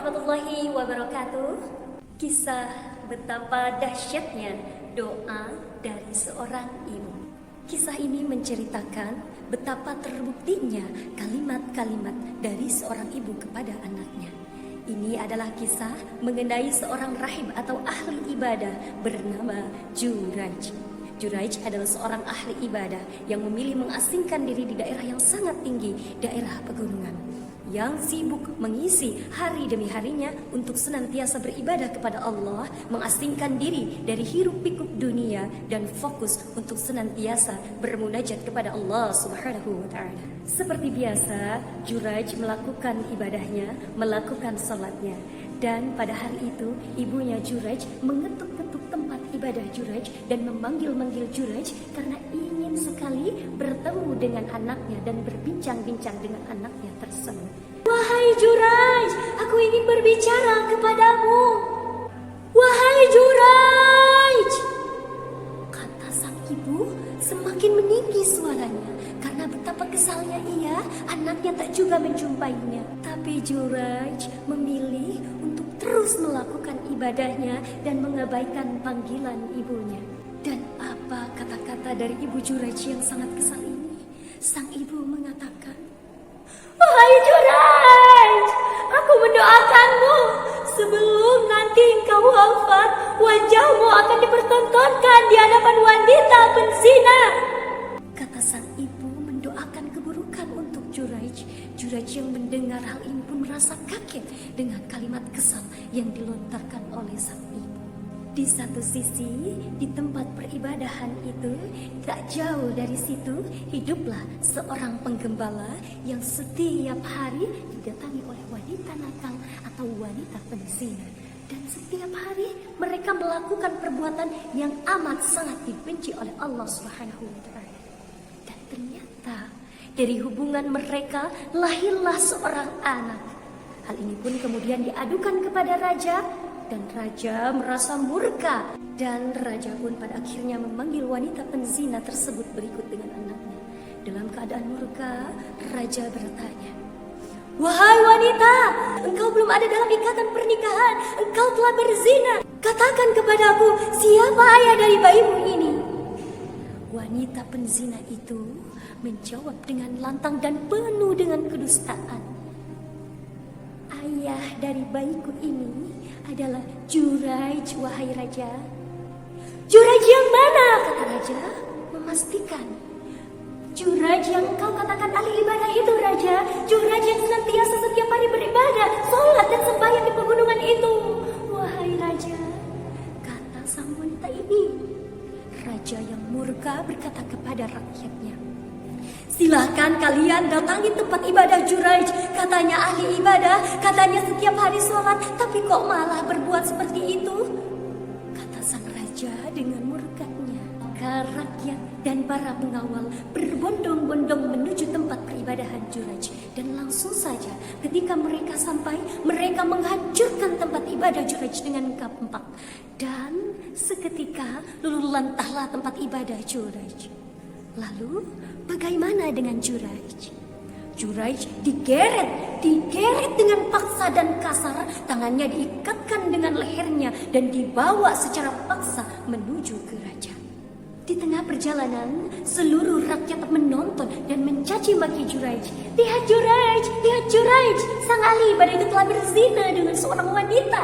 warahmatullahi wabarakatuh. Kisah betapa dahsyatnya doa dari seorang ibu. Kisah ini menceritakan betapa terbuktinya kalimat-kalimat dari seorang ibu kepada anaknya. Ini adalah kisah mengenai seorang rahib atau ahli ibadah bernama Juraij. Juraij adalah seorang ahli ibadah yang memilih mengasingkan diri di daerah yang sangat tinggi, daerah pegunungan, yang sibuk mengisi hari demi harinya untuk senantiasa beribadah kepada Allah, mengasingkan diri dari hiruk pikuk dunia dan fokus untuk senantiasa bermunajat kepada Allah Subhanahu wa taala. Seperti biasa, Juraij melakukan ibadahnya, melakukan salatnya, dan pada hari itu ibunya Juraij mengetuk-ketuk tempat ibadah Juraij dan memanggil-manggil Juraij karena ingin sekali bertemu dengan anaknya dan berbincang-bincang dengan anaknya tersebut. Wahai Juraij, aku ingin berbicara kepadamu. Wahai Juraij, kata sang ibu semakin meninggi suaranya karena betapa kesalnya ia anaknya tak juga menjumpainya. Tapi Juraij memilih untuk terus melakukan ibadahnya dan mengabaikan panggilan ibunya. Dan apa kata-kata dari ibu Juraij yang sangat kesal ini? Sang ibu mengatakan, wahai Juraij, aku mendoakanmu sebelum nanti engkau wafat, wajahmu akan dipertontonkan di hadapan wanita penzina. Kata sang ibu mendoakan keburukan untuk Juraij. Juraij yang mendengar hal ini pun merasa kaget dengan kalimat kesal yang dilontarkan oleh sang ibu. Di satu sisi, di tempat peribadahan itu, tak jauh dari situ, hiduplah seorang penggembala yang setiap hari didatangi oleh wanita nakal atau wanita penzina. Dan setiap hari mereka melakukan perbuatan yang amat sangat dibenci oleh Allah Subhanahu wa taala. Dan ternyata dari hubungan mereka lahirlah seorang anak. Hal ini pun kemudian diadukan kepada raja. Dan raja merasa murka. Dan raja pun pada akhirnya memanggil wanita penzina tersebut berikut dengan anaknya. Dalam keadaan murka, raja bertanya, wahai wanita, engkau belum ada dalam ikatan pernikahan, engkau telah berzina. Katakan kepadaku, siapa ayah dari bayimu ini? Wanita penzina itu menjawab dengan lantang dan penuh dengan kedustaan, ayah dari bayiku ini adalah Juraij, wahai raja. Juraij yang mana? Kata raja memastikan. Juraij yang engkau katakan ahli ibadah itu, raja. Juraij yang senantiasa setiap hari beribadah, sholat dan sembahyang di pegunungan itu. Wahai raja, kata sang wanita ini. Raja yang murka berkata kepada rakyatnya, silahkan kalian datangi tempat ibadah Juraij. Katanya ahli ibadah, katanya setiap hari sholat, tapi kok malah berbuat seperti itu? Kata sang raja dengan murkanya. Maka rakyat dan para pengawal berbondong-bondong menuju tempat peribadahan Juraij. Dan langsung saja ketika mereka sampai, mereka menghancurkan tempat ibadah Juraij dengan kampak. Dan seketika luluh lantahlah tempat ibadah Juraij. Lalu bagaimana dengan Juraij? Juraij digeret dengan paksa dan kasar, tangannya diikatkan dengan lehernya dan dibawa secara paksa menuju ke raja. Di tengah perjalanan, seluruh rakyat menonton dan mencaci maki Juraij. Lihat Juraij, lihat Juraij, sang ahli ibadah itu telah berzina dengan seorang wanita.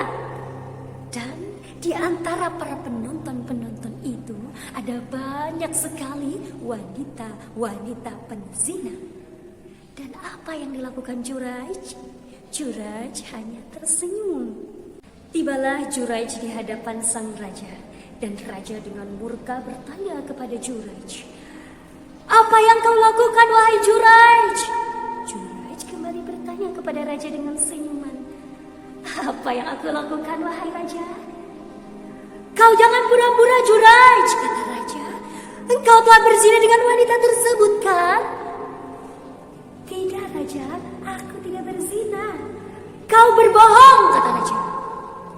Dan di antara para penonton itu ada banyak sekali wanita penzina. Dan apa yang dilakukan Juraij? Juraij hanya tersenyum. Tibalah Juraij di hadapan sang raja. Dan raja dengan murka bertanya kepada Juraij, apa yang kau lakukan, wahai Juraij? Juraij kembali bertanya kepada raja dengan senyuman, apa yang aku lakukan, wahai raja? Kau jangan pura-pura, Juraij, kata raja. Engkau telah berzina dengan wanita tersebut, kan? Tidak, raja, aku tidak berzina. Kau berbohong, kata raja.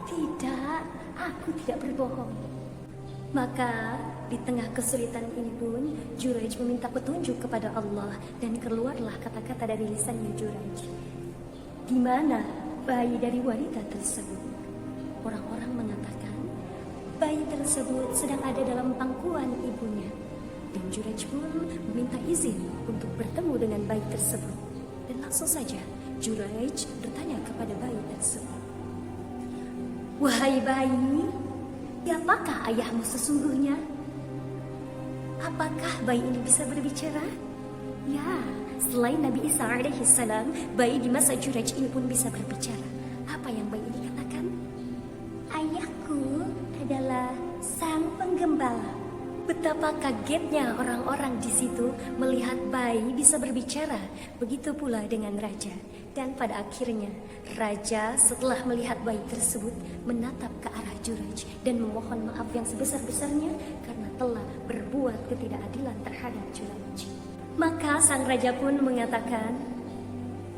Tidak, aku tidak berbohong. Maka di tengah kesulitan ini pun Juraij meminta petunjuk kepada Allah. Dan keluarlah kata-kata dari lisannya Juraij, di mana bayi dari wanita tersebut. Orang-orang mengatakan bayi tersebut sedang ada dalam pangkuan ibunya. Dan Jurayj pun meminta izin untuk bertemu dengan bayi tersebut. Dan langsung saja Jurayj bertanya kepada bayi tersebut, "Wahai bayi, siapakah ayahmu sesungguhnya?" Apakah bayi ini bisa berbicara? Ya, selain Nabi Isa alaihissalam, bayi di masa Jurayj ini pun bisa berbicara. Apa yang bayi ini katakan? "Ayahku adalah sang penggembala." Betapa kagetnya orang-orang di situ melihat bayi bisa berbicara. Begitu pula dengan raja. Dan pada akhirnya raja setelah melihat bayi tersebut menatap ke arah Jurayj dan memohon maaf yang sebesar-besarnya karena telah berbuat ketidakadilan terhadap Jurayj. Maka sang raja pun mengatakan,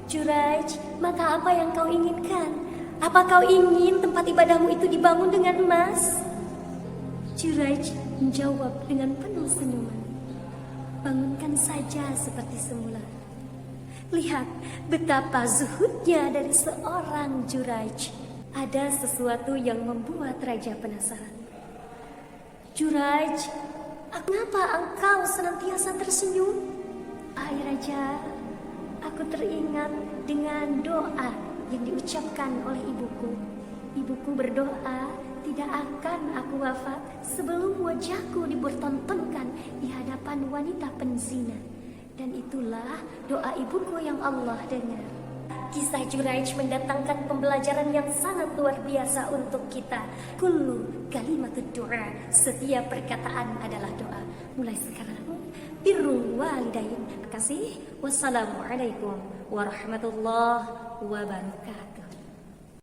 "Jurayj, maka apa yang kau inginkan? Apa kau ingin tempat ibadahmu itu dibangun dengan emas?" Jurayj menjawab dengan penuh senyuman, "Bangunkan saja seperti semula." Lihat betapa zuhudnya dari seorang Jurayj. Ada sesuatu yang membuat raja penasaran. "Jurayj, kenapa engkau senantiasa tersenyum?" "Hai raja, aku teringat dengan doa yang diucapkan oleh ibuku. Ibuku berdoa, tidak akan aku wafat sebelum wajahku dipertontonkan di hadapan wanita penzina. Dan itulah doa ibuku yang Allah dengar." Kisah Jurayj mendatangkan pembelajaran yang sangat luar biasa untuk kita. Kullu kalimatud doa, setiap perkataan adalah doa. Mulai sekarang, birrul walidain. Terima kasih. Wassalamualaikum warahmatullahi wabarakatuh.